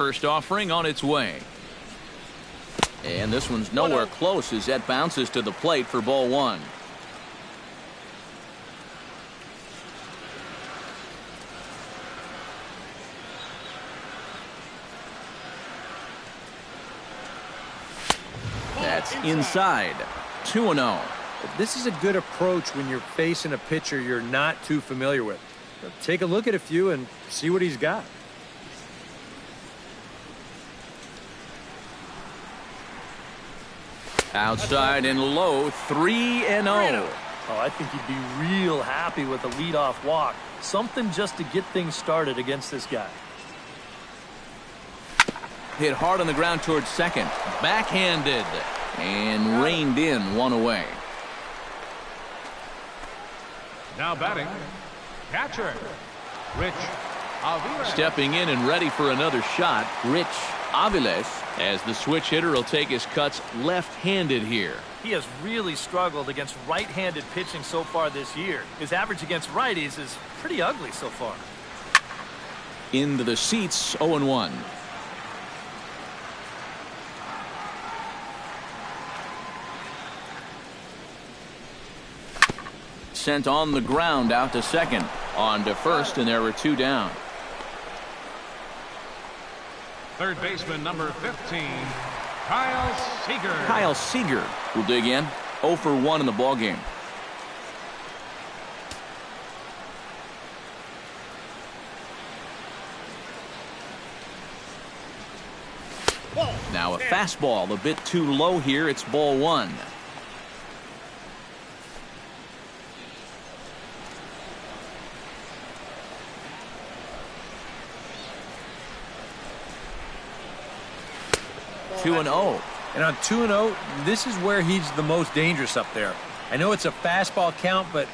First offering on its way. And this one's nowhere close as that bounces to the plate for ball one. That's inside. 2-0. This is a good approach when you're facing a pitcher you're not too familiar with. Take a look at a few and see what he's got. Outside and low, 3-0. Oh, I think he'd be real happy with a leadoff walk. Something just to get things started against this guy. Hit hard on the ground towards second. Backhanded. And reined in, one away. Now batting, catcher, Rich Aviles. Stepping in and ready for another shot, Rich Aviles, as the switch hitter will take his cuts left-handed here. He has really struggled against right-handed pitching so far this year. His average against righties is pretty ugly so far. Into the seats, 0-1. Sent on the ground out to second. On to first, and there were two down. Third baseman number 15, Kyle Seager. Kyle Seager will dig in. 0 for 1 in the ballgame. Now a fastball a bit too low here. It's ball one. Two and 0. And on 2-0, this is where he's the most dangerous up there. I know it's a fastball count, but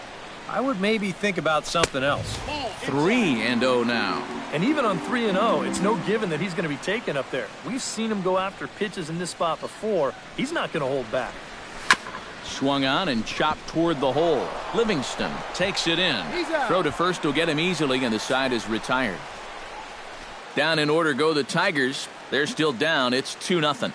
I would maybe think about something else. 3-0 now. And even on 3-0, it's no given that he's going to be taken up there. We've seen him go after pitches in this spot before. He's not going to hold back. Swung on and chopped toward the hole. Livingston takes it in. Throw to first will get him easily, and the side is retired. Down in order go the Tigers. They're still down. It's 2-0.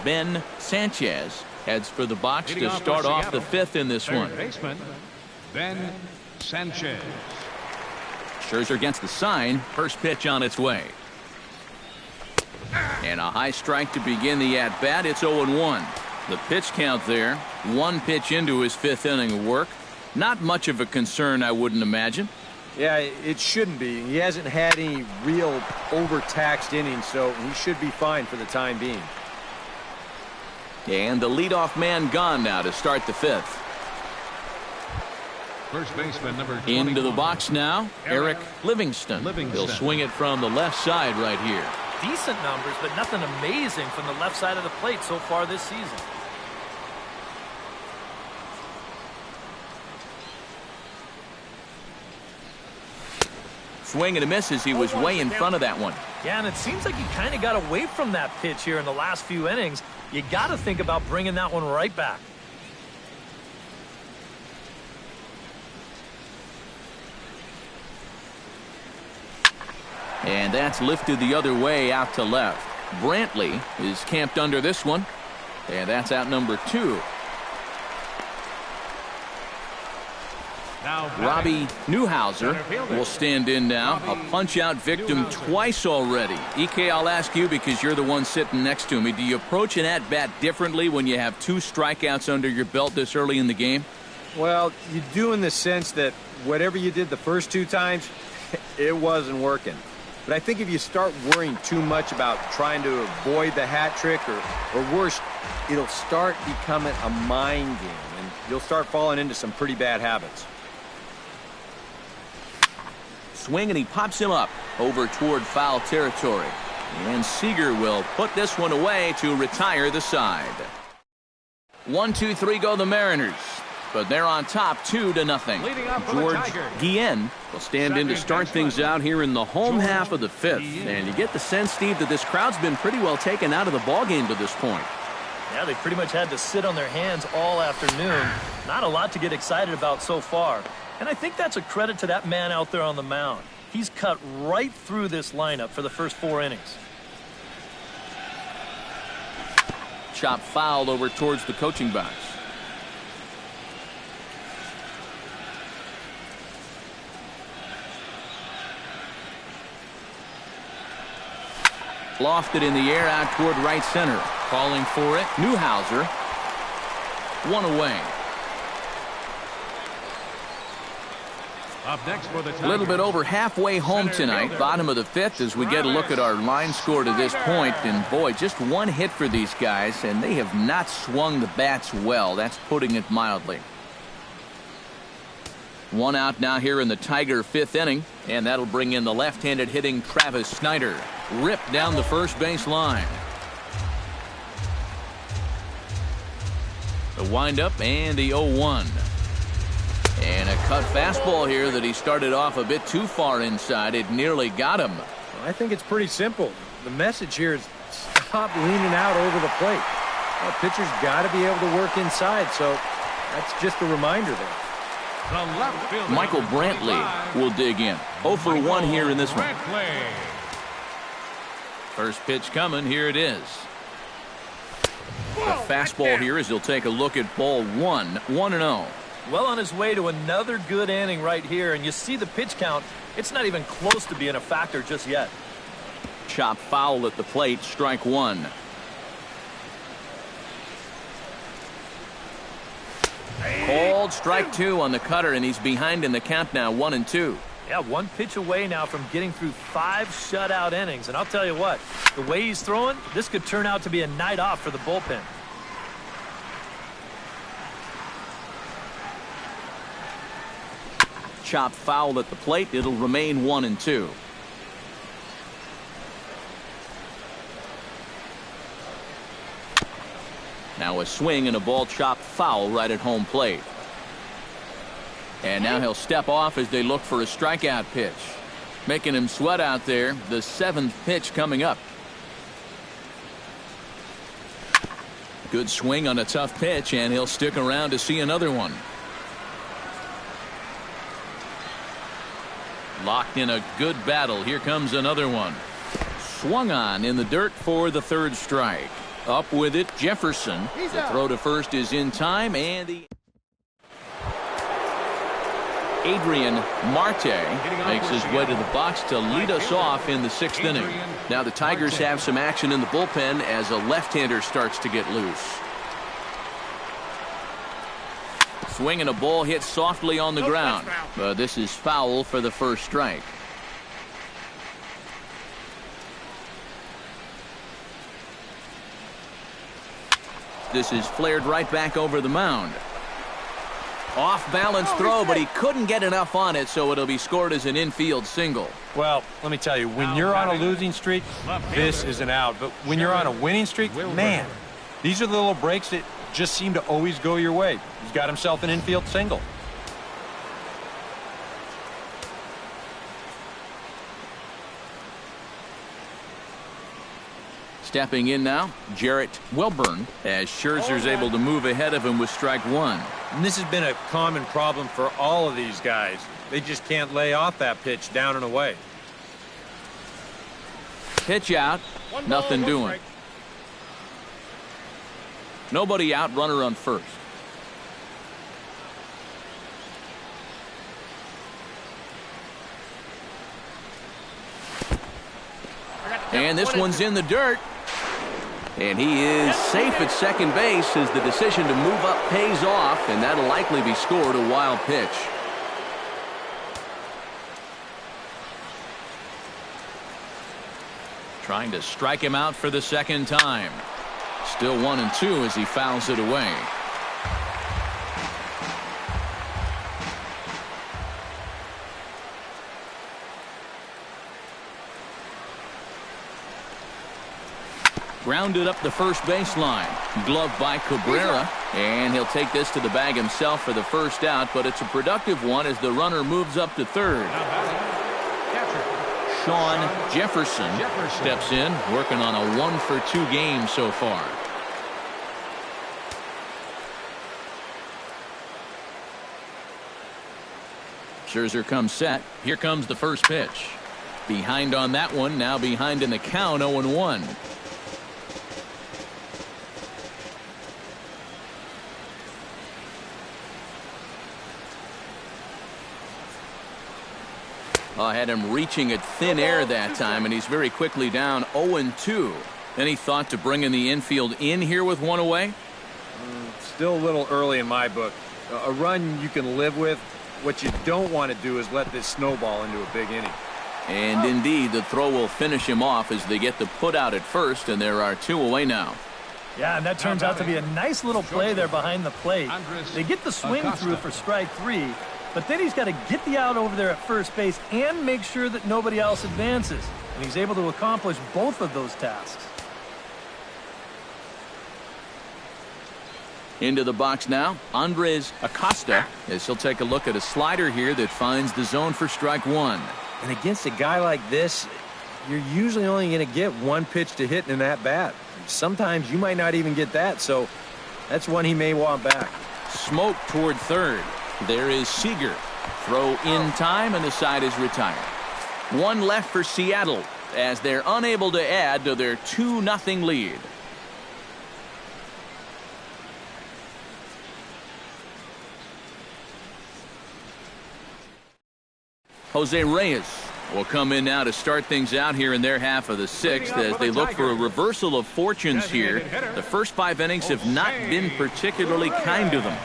Ben Sanchez heads for the box to start off the fifth in this one. Baseman Ben Sanchez. Scherzer against the sign. First pitch on its way. And a high strike to begin the at-bat. It's 0-1. The pitch count there. One pitch into his fifth inning of work. Not much of a concern, I wouldn't imagine. Yeah, it shouldn't be. He hasn't had any real overtaxed innings, so he should be fine for the time being. And the leadoff man gone now to start the fifth. First baseman number 21. Into the box now, Eric Livingston. He'll swing it from the left side right here. Decent numbers, but nothing amazing from the left side of the plate so far this season. Swing and a miss as he was way in front of that one. Yeah, and it seems like he kind of got away from that pitch here in the last few innings. You got to think about bringing that one right back. And that's lifted the other way out to left. Brantley is camped under this one. And that's out number 2. Robbie Newhouser will stand in now. A punch-out victim twice already. EK, I'll ask you because you're the one sitting next to me. Do you approach an at-bat differently when you have 2 strikeouts under your belt this early in the game? Well, you do in the sense that whatever you did the first 2 times, it wasn't working. But I think if you start worrying too much about trying to avoid the hat trick or worse, it'll start becoming a mind game, and you'll start falling into some pretty bad habits. Swing, and he pops him up over toward foul territory. And Seager will put this one away to retire the side. 1-2-3 go the Mariners. But they're on top 2-0. George Guillen will stand in to start things out here in the home half of the fifth. And you get the sense, Steve, that this crowd's been pretty well taken out of the ballgame to this point. Yeah, they pretty much had to sit on their hands all afternoon. Not a lot to get excited about so far. And I think that's a credit to that man out there on the mound. He's cut right through this lineup for the first 4 innings. Chop foul over towards the coaching box. Lofted in the air out toward right center. Calling for it. Newhouser. 1 away. Up next for the Tigers. A little bit over halfway home tonight. Bottom of the 5th as we get a look at our line score to this point. And boy, just 1 hit for these guys, and they have not swung the bats well. That's putting it mildly. 1 out now here in the Tiger 5th inning, and that'll bring in the left-handed hitting Travis Snyder. Ripped down the first base line. The windup and the 0-1. And a cut fastball here that he started off a bit too far inside. It nearly got him. I think it's pretty simple. The message here is stop leaning out over the plate. Well, pitcher's got to be able to work inside, so that's just a reminder there. The left fielder, Michael Brantley will dig in. 0 for 1 here in this one. First pitch coming. Here it is. The fastball here as he'll take a look at ball 1. 1-0. Well on his way to another good inning right here, and you see the pitch count. It's not even close to being a factor just yet. Chop foul at the plate. Strike 1. Called strike 2 on the cutter, and he's behind in the count now. 1-2. Yeah, 1 pitch away now from getting through 5 shutout innings. And I'll tell you what, the way he's throwing, this could turn out to be a night off for the bullpen. Chop foul at the plate. It'll remain 1-2. Now a swing and a ball chopped foul right at home plate. And now he'll step off as they look for a strikeout pitch. Making him sweat out there. The 7th pitch coming up. Good swing on a tough pitch, and he'll stick around to see another one. Locked in a good battle. Here comes another one. Swung on in the dirt for the 3rd strike. Up with it, Jefferson. The throw to first is in time, and the Adrian Marte makes his way to the box to lead us off in the 6th inning. Now the Tigers have some action in the bullpen as a left-hander starts to get loose. Swing and a ball hit softly on the ground. This is foul for the 1st strike. This is flared right back over the mound. Off balance throw, but he couldn't get enough on it, so it'll be scored as an infield single. Well, let me tell you, when you're on a losing streak, this is an out. But when you're on a winning streak, man, these are the little breaks that just seem to always go your way. He's got himself an infield single. Stepping in now, Jarrett Wilburn, as Scherzer's able to move ahead of him with strike 1. And this has been a common problem for all of these guys. They just can't lay off that pitch down and away. Pitch out, nothing doing. Nobody out, runner on first. And this one's in the dirt. And he is safe at second base as the decision to move up pays off, and that'll likely be scored. A wild pitch. Trying to strike him out for the 2nd time. Still 1-2 as he fouls it away. Grounded up the first baseline. Gloved by Cabrera. And he'll take this to the bag himself for the 1st out, but it's a productive one as the runner moves up to 3rd. Sean Jefferson steps in, working on a 1-for-2 game so far. Scherzer comes set. Here comes the first pitch. Behind on that one. Now behind in the count, 0-1. I had him reaching at thin air that time, and he's very quickly down 0-2. Any thought to bringing the infield in here with one away? Still a little early in my book. A run you can live with. What you don't want to do is let this snowball into a big inning. And indeed, the throw will finish him off as they get the put out at first, and there are 2 away now. Yeah, and that turns out to be a nice little play there behind the plate. They get the swing through for strike 3, but then he's got to get the out over there at first base and make sure that nobody else advances. And he's able to accomplish both of those tasks. Into the box now, Andres Acosta, as he'll take a look at a slider here that finds the zone for strike 1. And against a guy like this, you're usually only going to get one pitch to hit in that bat. Sometimes you might not even get that, so that's one he may want back. Smoke toward third. There is Seager. Throw in time, and the side is retired. 1 left for Seattle as they're unable to add to their 2-0 lead. Jose Reyes will come in now to start things out here in their half of the 6th as they look for a reversal of fortunes here. The first 5 innings have not been particularly kind to them.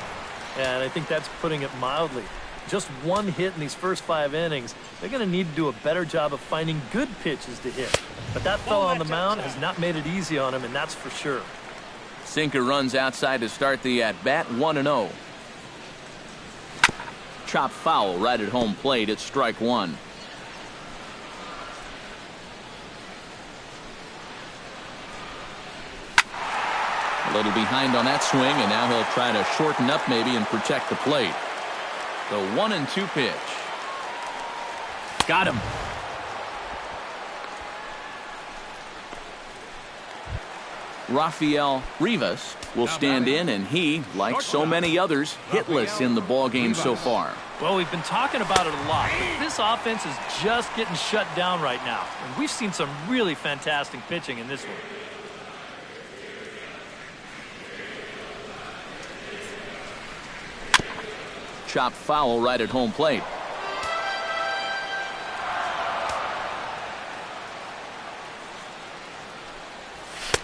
Yeah, and I think that's putting it mildly. Just 1 hit in these first 5 innings. They're going to need to do a better job of finding good pitches to hit. But that fellow on the mound has not made it easy on him, and that's for sure. Sinker runs outside to start the at-bat, 1-0. Chop foul right at home plate at strike 1. A little behind on that swing, and now he'll try to shorten up maybe and protect the plate. The 1-2 pitch. Got him. Rafael Rivas will stand in, and he, like so many others, hitless in the ballgame so far. Well, we've been talking about it a lot, but this offense is just getting shut down right now. And we've seen some really fantastic pitching in this one. Chop foul right at home plate.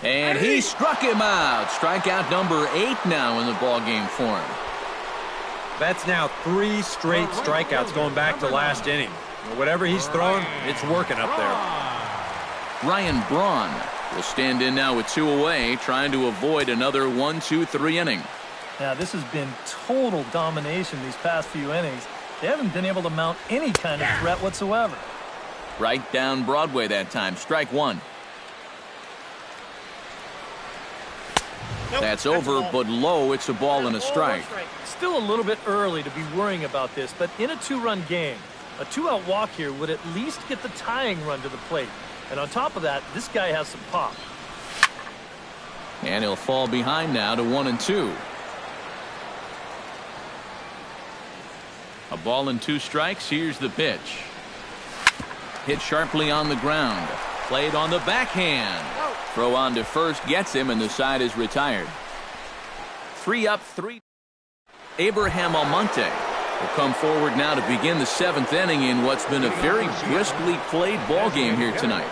And he struck him out. Strikeout number 8 now in the ballgame for him. That's now 3 straight strikeouts going back to last inning. Whatever he's throwing, it's working up there. Ryan Braun will stand in now with 2 away, trying to avoid another 1-2-3 inning. Now, this has been total domination these past few innings. They haven't been able to mount any kind of threat whatsoever. Right down Broadway that time. Strike 1. That's over, but low. It's a ball and a strike. Still a little bit early to be worrying about this, but in a 2-run game, a 2-out walk here would at least get the tying run to the plate. And on top of that, this guy has some pop. And he'll fall behind now to 1-2. A ball and 2 strikes. Here's the pitch. Hit sharply on the ground. Played on the backhand. Throw on to first gets him, and the side is retired. 3 up, 3. Abraham Almonte will come forward now to begin the 7th inning in what's been a very briskly played ball game here tonight.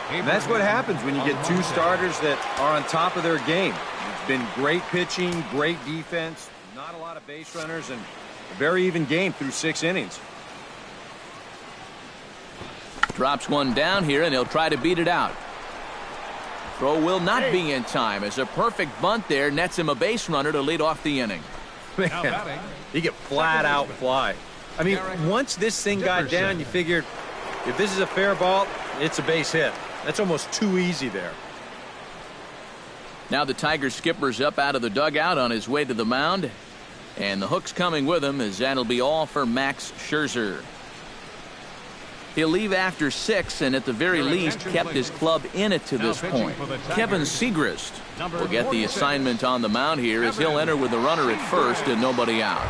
And that's what happens when you get 2 starters that are on top of their game. It's been great pitching, great defense, not a lot of base runners, and a very even game through 6 innings. Drops one down here, and he'll try to beat it out. Throw will not be in time as a perfect bunt there nets him a base runner to lead off the inning. Man, he get flat out fly. I mean, once this thing got down, you figured if this is a fair ball, it's a base hit. That's almost too easy there. Now the Tiger skipper's up out of the dugout on his way to the mound, and the hook's coming with him as that'll be all for Max Scherzer. He'll leave after 6 and at the very least kept his club in it to this point. Kevin Segrist will get the assignment on the mound here as he'll enter with a runner at first and nobody out.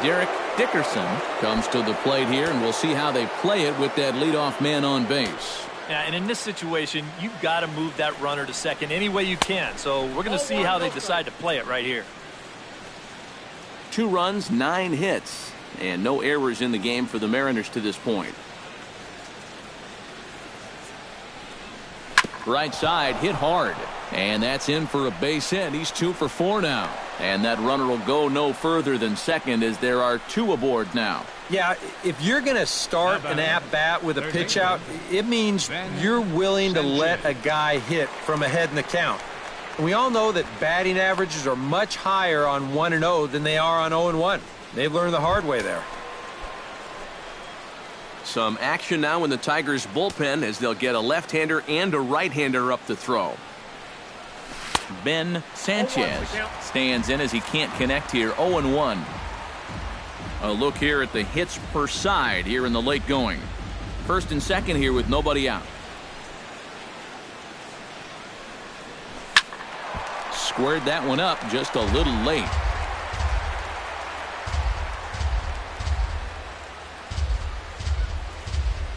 Derek Dickerson comes to the plate here, and we'll see how they play it with that leadoff man on base. Yeah, and in this situation, you've got to move that runner to second any way you can. So we're going to see how they decide to play it right here. 2 runs, 9 hits, and no errors in the game for the Mariners to this point. Right side hit hard, and that's in for a base hit. He's 2 for 4 now, and that runner will go no further than second as there are 2 aboard now. Yeah, if you're going to start an at-bat with a pitch out, it means you're willing to let a guy hit from ahead in the count. And we all know that batting averages are much higher on 1-0 than they are on 0-1. They've learned the hard way there. Some action now in the Tigers bullpen as they'll get a left-hander and a right-hander up to throw. Ben Sanchez stands in as he can't connect here. 0-1. A look here at the hits per side here in the late going. First and second here with nobody out. Squared that one up just a little late.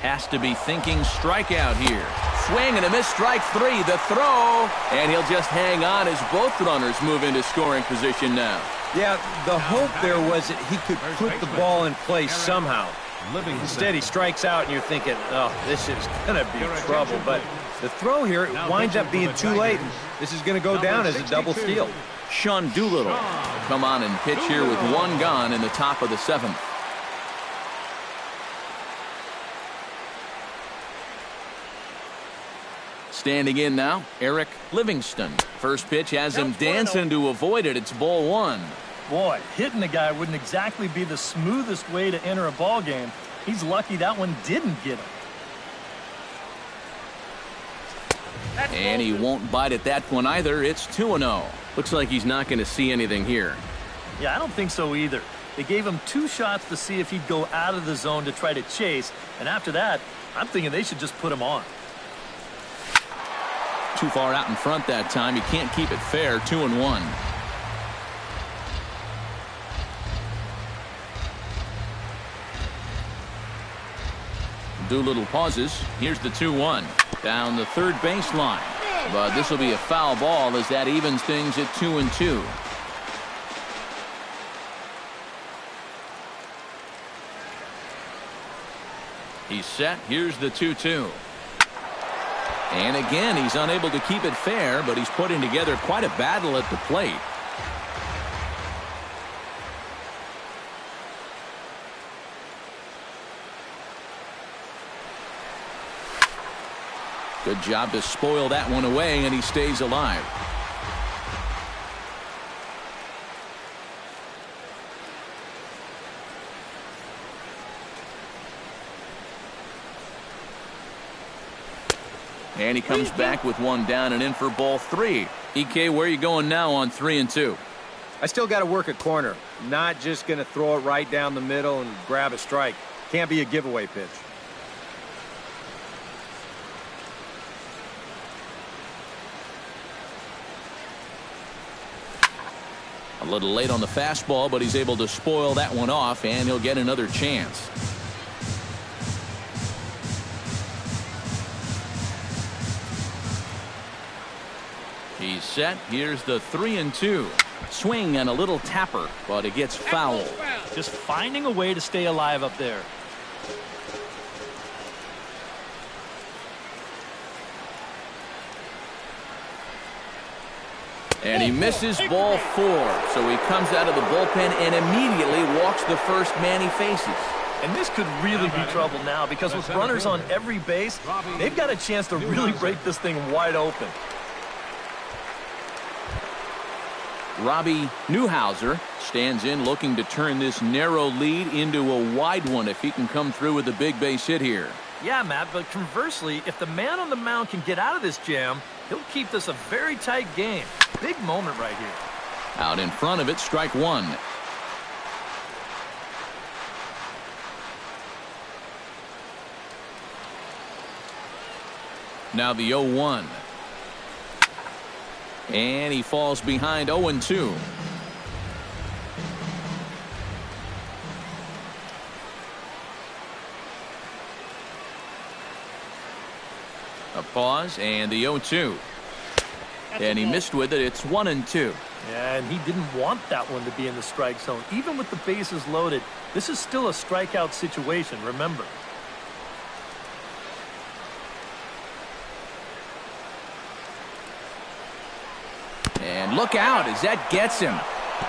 Has to be thinking strikeout here. Swing and a miss, strike 3. The throw, and he'll just hang on as both runners move into scoring position now. Yeah, the hope there was that he could put the ball in place somehow. Instead, he strikes out, and you're thinking, oh, this is going to be trouble. But the throw here winds up being too late. This is going to go down as a double steal. Sean Doolittle will come on and pitch here with 1 gone in the top of the 7th. Standing in now, Eric Livingston. First pitch has him dancing to avoid it. It's ball 1. Boy, hitting the guy wouldn't exactly be the smoothest way to enter a ball game. He's lucky that one didn't get him. And he won't bite at that one either. It's 2-0. Looks like he's not going to see anything here. Yeah, I don't think so either. They gave him 2 shots to see if he'd go out of the zone to try to chase. And after that, I'm thinking they should just put him on. Too far out in front that time. You can't keep it fair. 2-1. Doolittle pauses. Here's the 2-1 down the third baseline, but this will be a foul ball as that evens things at 2-2. He's set. Here's the 2-2. And again, he's unable to keep it fair, but he's putting together quite a battle at the plate. Good job to spoil that one away, and he stays alive. And he comes back with 1 down and in for ball 3. EK, where are you going now on 3-2? I still got to work a corner. Not just going to throw it right down the middle and grab a strike. Can't be a giveaway pitch. A little late on the fastball, but he's able to spoil that one off, and he'll get another chance. He's set. Here's the 3-2. Swing and a little tapper, but it gets foul. Just finding a way to stay alive up there. And he misses ball 4. So he comes out of the bullpen and immediately walks the first man he faces. And this could really be trouble now because with runners on every base, they've got a chance to really break this thing wide open. Robbie Newhouser stands in looking to turn this narrow lead into a wide one if he can come through with a big base hit here. Yeah, Matt, but conversely, if the man on the mound can get out of this jam, he'll keep this a very tight game. Big moment right here. Out in front of it, strike 1. Now the 0-1. And he falls behind 0-2. A pause and the 0-2. And he missed with it. It's 1-2. Yeah, and he didn't want that one to be in the strike zone. Even with the bases loaded, this is still a strikeout situation, remember. And look out as that gets him.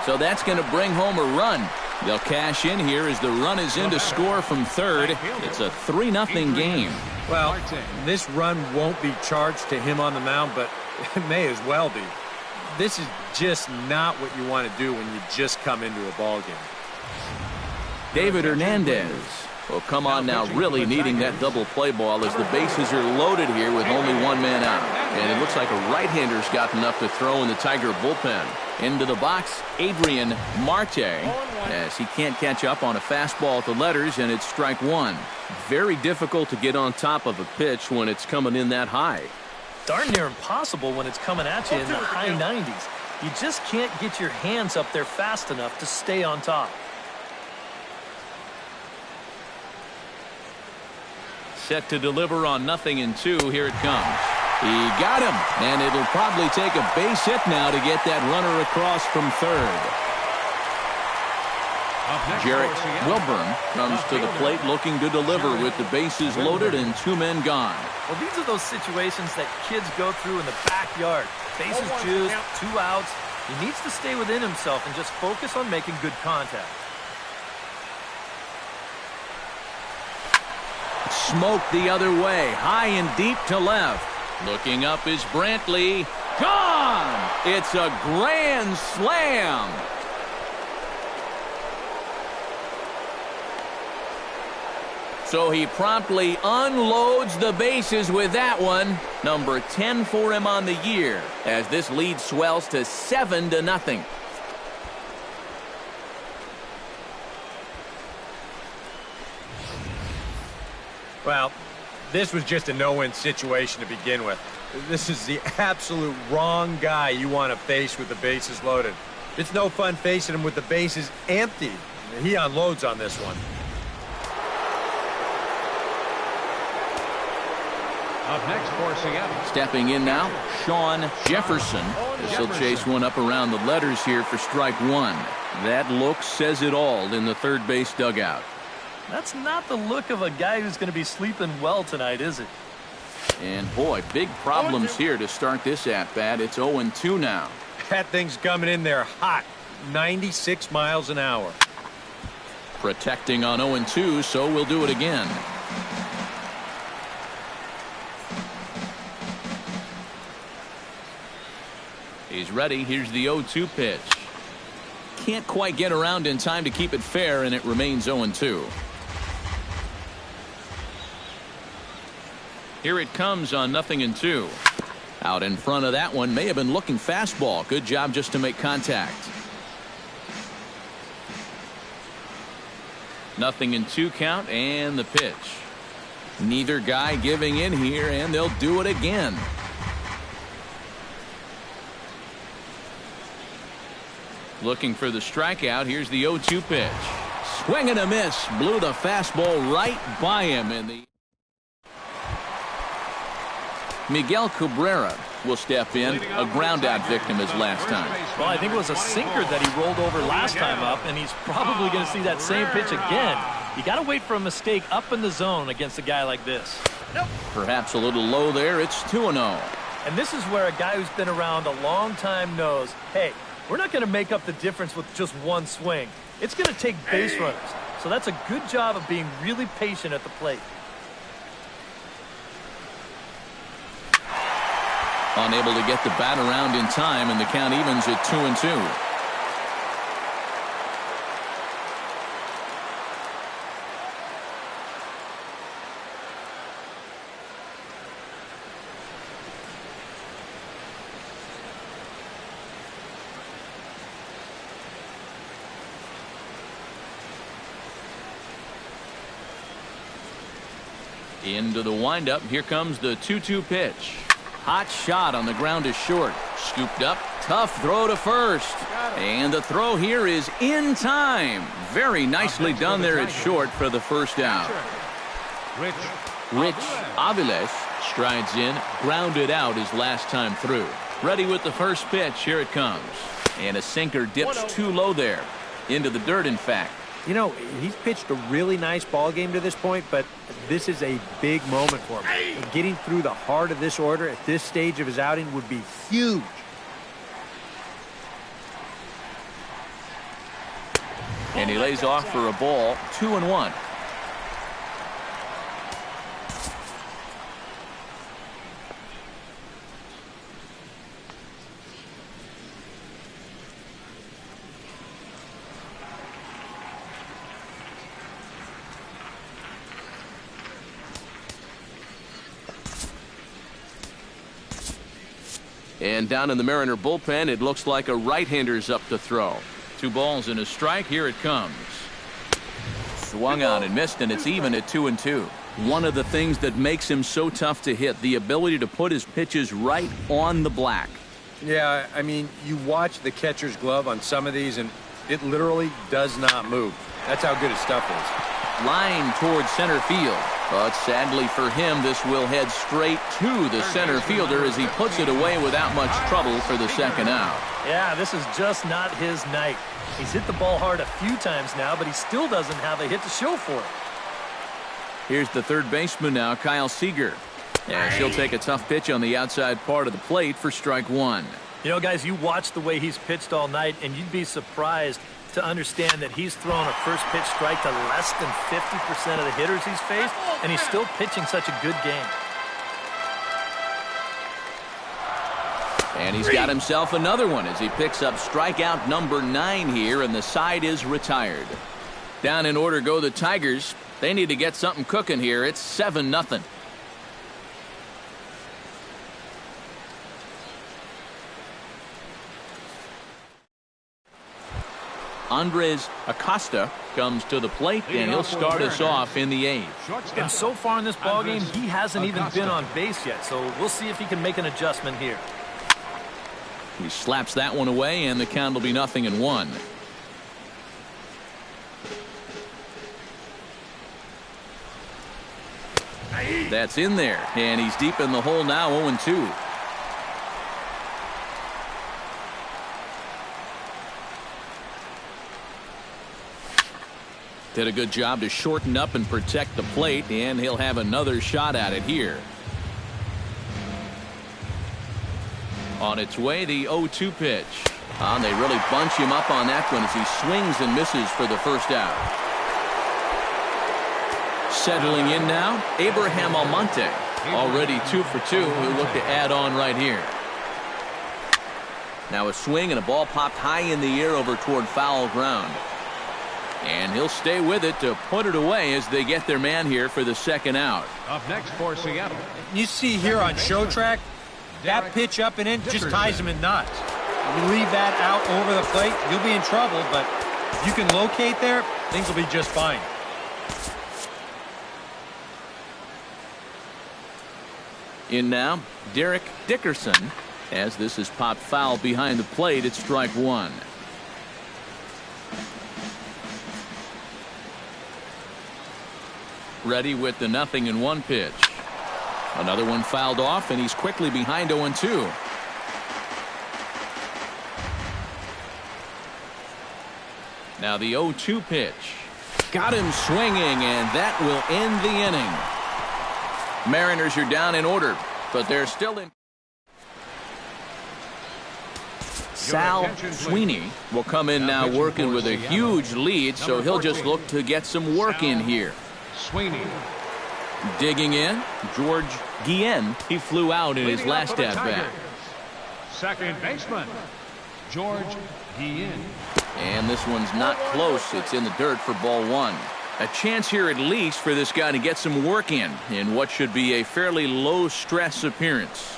So that's going to bring home a run. They'll cash in here as the run is in to score from third. It's a 3-0 game. Well, this run won't be charged to him on the mound, but it may as well be. This is just not what you want to do when you just come into a ball game. David Hernandez will come on now, really needing that double play ball as the bases are loaded here with only one man out. And it looks like a right-hander's gotten up to throw in the Tiger bullpen. Into the box, Adrian Marte, as he can't catch up on a fastball at the letters, and it's strike one. Very difficult to get on top of a pitch when it's coming in that high. Darn near impossible when it's coming at you in the high 90s. You just can't get your hands up there fast enough to stay on top. Set to deliver on 0-2. Here it comes. He got him, and it'll probably take a base hit now to get that runner across from third. Jarrett Wilburn comes to the plate looking to deliver with the bases loaded and two men gone. Well, these are those situations that kids go through in the backyard. Bases juiced, 2 outs. He needs to stay within himself and just focus on making good contact. Smoke the other way, high and deep to left. Looking up is Brantley. Gone! It's a grand slam. So he promptly unloads the bases with that one. Number 10 for him on the year as this lead swells to 7-0. Well, this was just a no-win situation to begin with. This is the absolute wrong guy you want to face with the bases loaded. It's no fun facing him with the bases empty. He unloads on this one. Up next for Seattle. Stepping in now, Sean Jefferson. As he'll chase one up around the letters here for strike one. That look says it all in the third base dugout. That's not the look of a guy who's going to be sleeping well tonight, is it? And boy, big problems here to start this at-bat. It's 0-2 now. That thing's coming in there hot, 96 miles an hour. Protecting on 0-2, so we'll do it again. He's ready. Here's the 0-2 pitch. Can't quite get around in time to keep it fair, and it remains 0-2. Here it comes on 0-2. Out in front of that one, may have been looking fastball. Good job just to make contact. 0-2 count and the pitch. Neither guy giving in here, and they'll do it again. Looking for the strikeout. Here's the 0-2 pitch. Swing and a miss. Blew the fastball right by him. In the Miguel Cabrera will step in. A ground out victim as last time. Well, I think it was a sinker that he rolled over last time up, and he's probably going to see that same pitch again. You got to wait for a mistake up in the zone against a guy like this. Perhaps a little low there. It's 2-0. And this is where a guy who's been around a long time knows, hey, we're not going to make up the difference with just one swing. It's going to take base runners. So that's a good job of being really patient at the plate. Unable to get the bat around in time, and the count evens at 2-2. Into the windup. Here comes the 2-2 pitch. Hot shot on the ground is short. Scooped up. Tough throw to first. And the throw here is in time. Very nicely done there at short for the first out. Rich Aviles strides in, grounded out his last time through. Ready with the first pitch. Here it comes. And a sinker dips too low there. Into the dirt, in fact. You know, he's pitched a really nice ball game to this point, but this is a big moment for him. Getting through the heart of this order at this stage of his outing would be huge. And he lays off for a ball, 2-1. And down in the Mariner bullpen, it looks like a right-hander's up to throw. 2 balls and a strike. Here it comes. Swung on and missed, and it's even at 2-2. One of the things that makes him so tough to hit, the ability to put his pitches right on the black. Yeah, I mean, you watch the catcher's glove on some of these, and it literally does not move. That's how good his stuff is. Line towards center field. But sadly for him, this will head straight to the center fielder as he puts it away without much trouble for the second out. Yeah, this is just not his night. He's hit the ball hard a few times now, but he still doesn't have a hit to show for it. Here's the third baseman now, Kyle Seager. As he'll take a tough pitch on the outside part of the plate for strike 1. You know, guys, you watch the way he's pitched all night, and you'd be surprised to understand that he's thrown a first pitch strike to less than 50% of the hitters he's faced, and he's still pitching such a good game. And he's got himself another one as he picks up strikeout number 9 here, and the side is retired. Down in order go the Tigers. They need to get something cooking here. It's 7-0. Andres Acosta comes to the plate, and he'll start us off in the 8th. And so far in this ballgame, he hasn't even been on base yet, so we'll see if he can make an adjustment here. He slaps that one away, and the count will be 0-1. That's in there, and he's deep in the hole now, 0-2. Did a good job to shorten up and protect the plate, and he'll have another shot at it here. On its way, the 0-2 pitch. And they really bunch him up on that one as he swings and misses for the first out. Settling in now, Abraham Almonte. Already 2 for 2. He'll look to add on right here. Now a swing and a ball popped high in the air over toward foul ground. And he'll stay with it to put it away as they get their man here for the second out. Up next for Seattle. You see here on show track, that pitch up and in just ties him in knots. You leave that out over the plate, you'll be in trouble, but if you can locate there, things will be just fine. In now, Derek Dickerson, as this is popped foul behind the plate. It's strike 1. Ready with the 0-1 pitch. Another one fouled off, and he's quickly behind 0-2. Now the 0-2 pitch. Got him swinging, and that will end the inning. Mariners are down in order, but they're still in. Sal Sweeney will come in now working with a huge lead, so he'll just look to get some work in here. Sweeney. Digging in, George Guillen. He flew out in his last at-bat. Second baseman, George Guillen. And this one's not close. It's in the dirt for ball 1. A chance here at least for this guy to get some work in what should be a fairly low-stress appearance.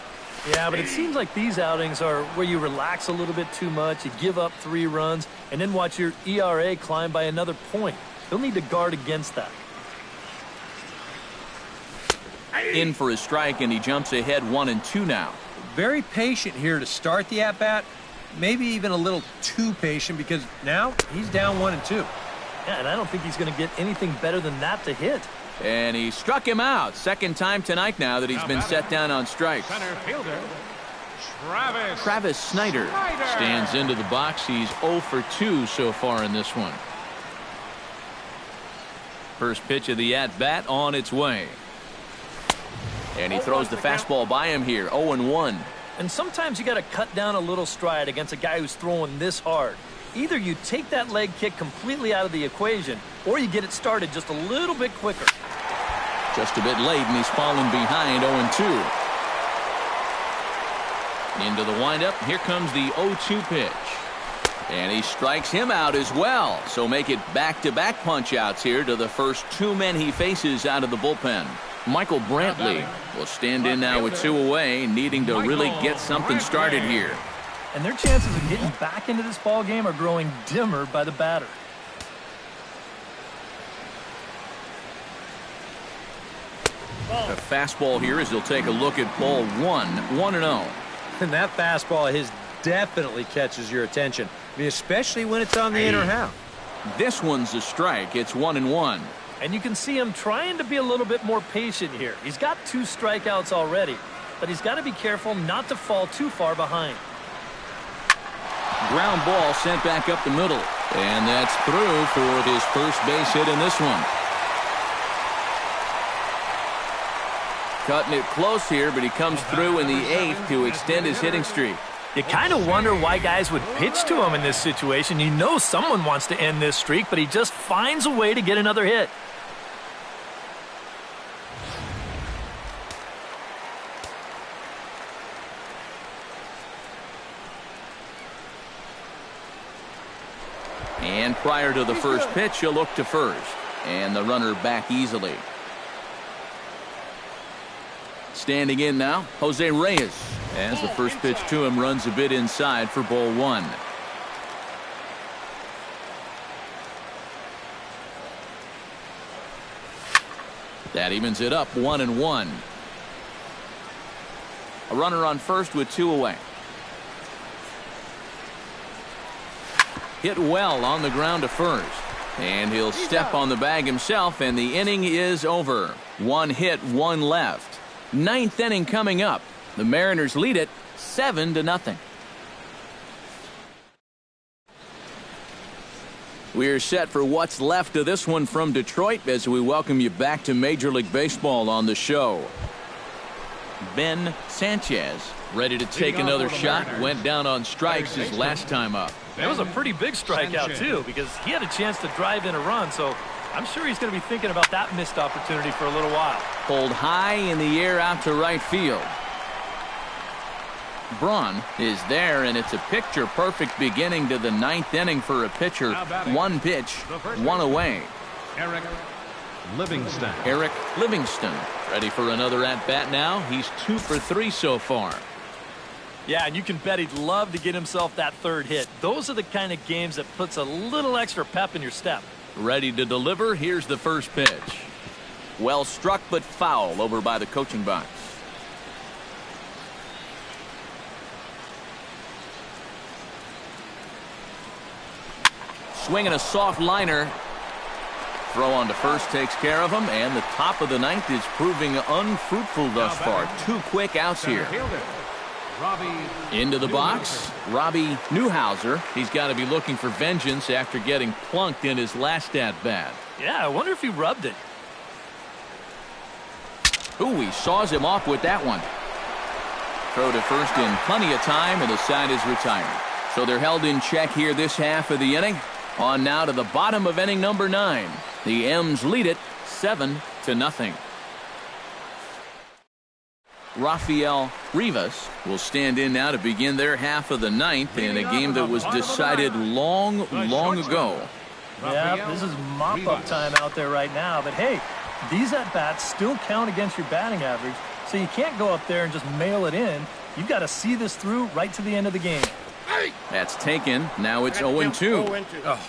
Yeah, but it seems like these outings are where you relax a little bit too much, you give up 3 runs, and then watch your ERA climb by another point. He'll need to guard against that. In for his strike, and he jumps ahead 1-2 now. Very patient here to start the at-bat. Maybe even a little too patient because now he's down 1-2. Yeah, and I don't think he's going to get anything better than that to hit. And he struck him out. Second time tonight now that he's been set down on strikes. Center fielder, Travis Snyder stands into the box. He's 0 for 2 so far in this one. First pitch of the at-bat on its way. And he throws the fastball by him here, 0-1. And sometimes you got to cut down a little stride against a guy who's throwing this hard. Either you take that leg kick completely out of the equation, or you get it started just a little bit quicker. Just a bit late, and he's fallen behind 0-2. Into the windup, here comes the 0-2 pitch. And he strikes him out as well. So make it back-to-back punch-outs here to the first two men he faces out of the bullpen. Michael Brantley will stand in now with 2 away, needing to really get something started here. And their chances of getting back into this ball game are growing dimmer by the batter. A fastball here as he'll take a look at ball 1, 1-0. And that fastball of his definitely catches your attention. I mean, especially when it's on the inner half. This one's a strike. It's 1-1. And you can see him trying to be a little bit more patient here. He's got 2 strikeouts already, but he's got to be careful not to fall too far behind. Ground ball sent back up the middle. And that's through for his first base hit in this one. Cutting it close here, but he comes through in the 8th to extend his hitting streak. You kind of wonder why guys would pitch to him in this situation. You know someone wants to end this streak, but he just finds a way to get another hit. And prior to the first pitch, he'll look to first. And the runner back easily. Standing in now, Jose Reyes. As the first pitch to him runs a bit inside for ball 1. That evens it up, 1-1. A runner on first with 2 away. Hit well on the ground to first. And he'll step on the bag himself, and the inning is over. 1 hit, 1 left. 9th inning coming up. The Mariners lead it 7-0. We're set for what's left of this one from Detroit as we welcome you back to Major League Baseball on the show. Ben Sanchez ready to take another shot. Went down on strikes his last time up. That was a pretty big strikeout, too, because he had a chance to drive in a run, so I'm sure he's going to be thinking about that missed opportunity for a little while. Pulled high in the air out to right field. Braun is there, and it's a picture-perfect beginning to the 9th inning for a pitcher. 1 pitch, 1 away. Eric Livingston. Eric Livingston ready for another at-bat now. He's 2 for 3 so far. Yeah, and you can bet he'd love to get himself that 3rd hit. Those are the kind of games that puts a little extra pep in your step. Ready to deliver. Here's the first pitch. Well struck, but foul over by the coaching box. Swinging a soft liner. Throw on to first takes care of him, and the top of the 9th is proving unfruitful thus far. 2 quick outs here. Into the box, Robbie Newhouser. He's got to be looking for vengeance after getting plunked in his last at-bat. Yeah, I wonder if he rubbed it. Ooh, he saws him off with that one. Throw to first in plenty of time, and the side is retired. So they're held in check here this half of the inning. On now to the bottom of inning number 9. The M's lead it 7-0. Rafael Rivas will stand in now to begin their half of the 9th in a game that was decided long ago. Yeah, this is mop-up time out there right now. But, hey, these at-bats still count against your batting average, so you can't go up there and just mail it in. You've got to see this through right to the end of the game. That's taken. Now it's 0-2. Oh,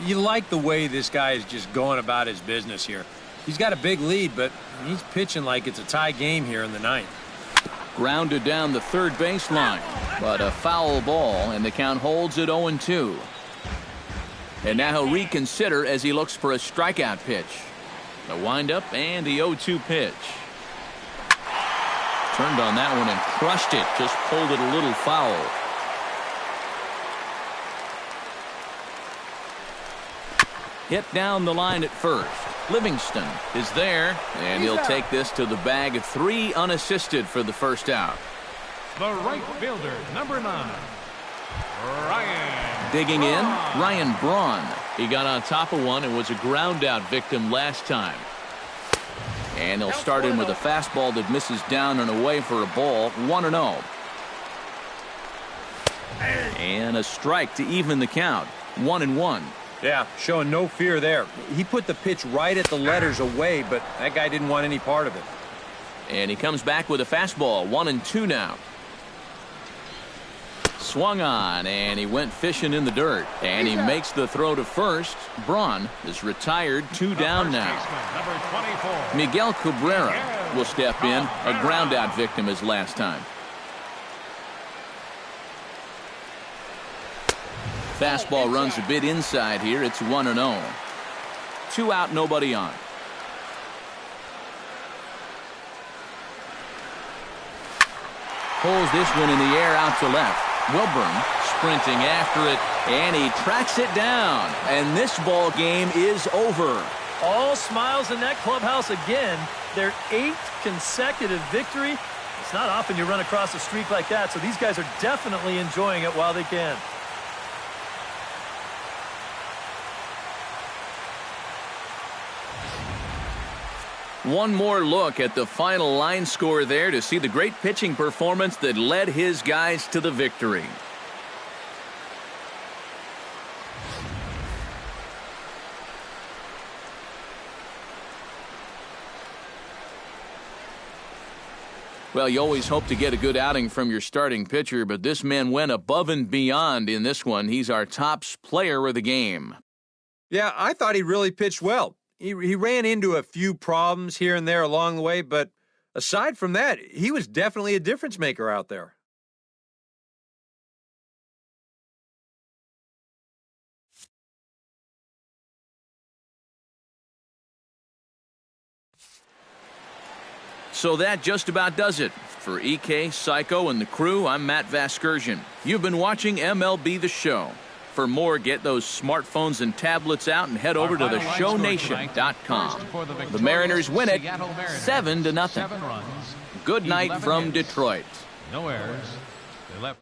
you like the way this guy is just going about his business here. He's got a big lead, but he's pitching like it's a tie game here in the 9th. Grounded down the third baseline, but a foul ball, and the count holds at 0-2. And now he'll reconsider as he looks for a strikeout pitch. The windup and the 0-2 pitch. Turned on that one and crushed it. Just pulled it a little foul. Hit down the line at first. Livingston is there, and he'll take this to the bag of 3 unassisted for the first out. The right fielder, number 9, Ryan. Digging in, Ryan Braun. He got on top of one and was a ground out victim last time. And he'll start in with a fastball that misses down and away for a ball, 1-0. And a strike to even the count, 1-1. Yeah, showing no fear there. He put the pitch right at the letters away, but that guy didn't want any part of it. And he comes back with a fastball, 1-2 now. Swung on, and he went fishing in the dirt. And he makes the throw to first. Braun is retired, 2 down now. Miguel Cabrera will step in, a ground-out victim as last time. Fastball runs a bit inside here. It's 1-0. 2 out, nobody on. Pulls this one in the air out to left. Wilburn sprinting after it, and he tracks it down. And this ball game is over. All smiles in that clubhouse again. Their 8th consecutive victory. It's not often you run across a streak like that, so these guys are definitely enjoying it while they can. One more look at the final line score there to see the great pitching performance that led his guys to the victory. Well, you always hope to get a good outing from your starting pitcher, but this man went above and beyond in this one. He's our top player of the game. Yeah, I thought he really pitched well. He ran into a few problems here and there along the way, but aside from that, he was definitely a difference maker out there. So that just about does it. For EK, Psycho, and the crew, I'm Matt Vasgersian. You've been watching MLB The Show. For more, get those smartphones and tablets out and head over to theshownation.com. The Mariners win it 7-0. Good night from Detroit. No errors. They left.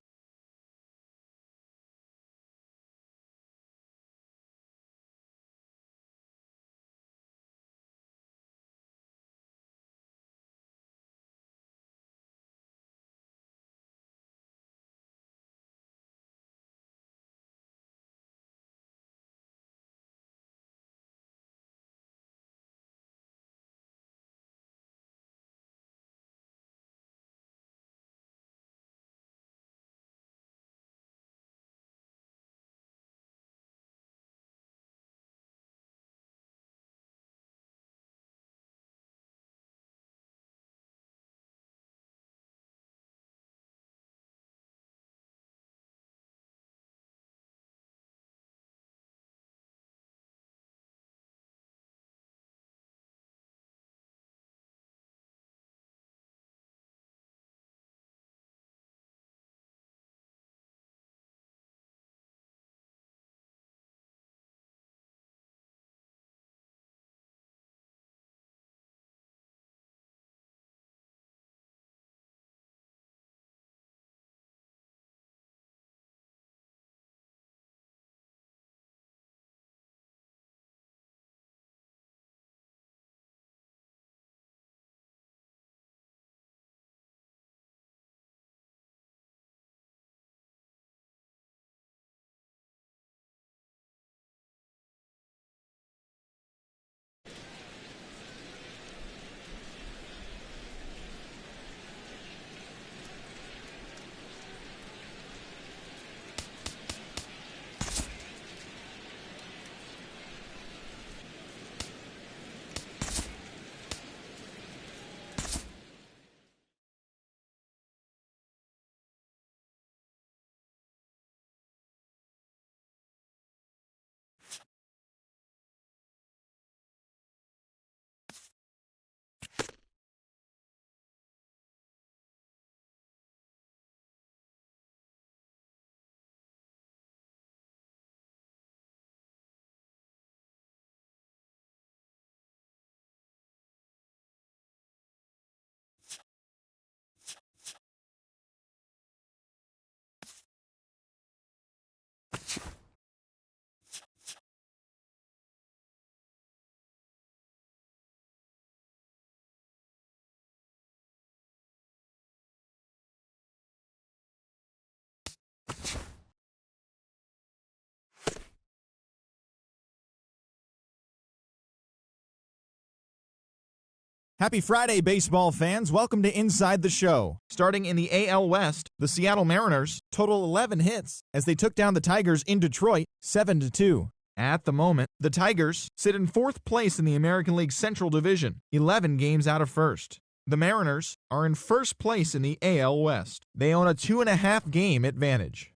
Happy Friday, baseball fans. Welcome to Inside the Show. Starting in the AL West, the Seattle Mariners total 11 hits as they took down the Tigers in Detroit 7-2. At the moment, the Tigers sit in 4th place in the American League Central Division, 11 games out of first. The Mariners are in 1st place in the AL West. They own a 2.5 game advantage.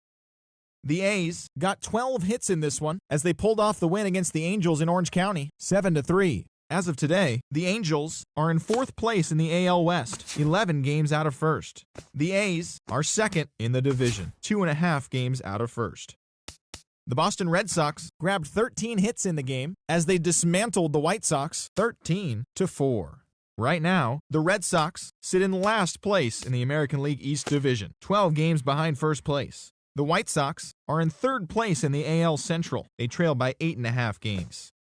The A's got 12 hits in this one as they pulled off the win against the Angels in Orange County, 7-3. As of today, the Angels are in 4th place in the AL West, 11 games out of first. The A's are 2nd in the division, 2.5 games out of first. The Boston Red Sox grabbed 13 hits in the game as they dismantled the White Sox 13-4. Right now, the Red Sox sit in last place in the American League East Division, 12 games behind first place. The White Sox are in 3rd place in the AL Central. They trail by 8.5 games.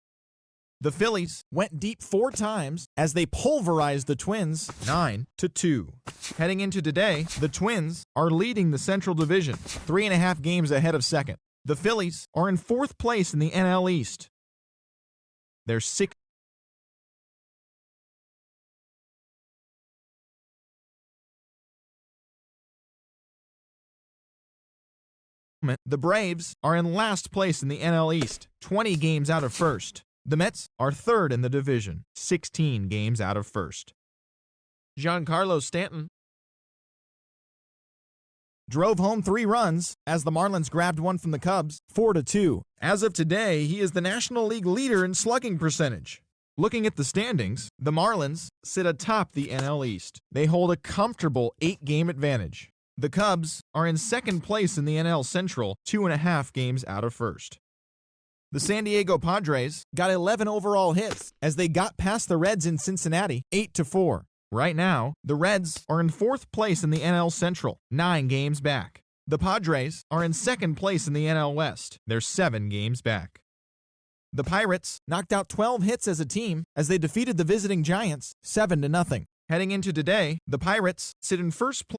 The Phillies went deep 4 times as they pulverized the Twins 9-2. Heading into today, the Twins are leading the Central Division, 3.5 games ahead of second. The Phillies are in 4th place in the NL East. They're 6. The Braves are in last place in the NL East, 20 games out of first. The Mets are 3rd in the division, 16 games out of first. Giancarlo Stanton drove home 3 runs as the Marlins grabbed one from the Cubs, 4-2. As of today, he is the National League leader in slugging percentage. Looking at the standings, the Marlins sit atop the NL East. They hold a comfortable 8-game advantage. The Cubs are in 2nd place in the NL Central, 2.5 games out of first. The San Diego Padres got 11 overall hits as they got past the Reds in Cincinnati, 8-4. Right now, the Reds are in 4th place in the NL Central, 9 games back. The Padres are in 2nd place in the NL West. They're 7 games back. The Pirates knocked out 12 hits as a team as they defeated the visiting Giants 7-0. Heading into today, the Pirates sit in 1st place.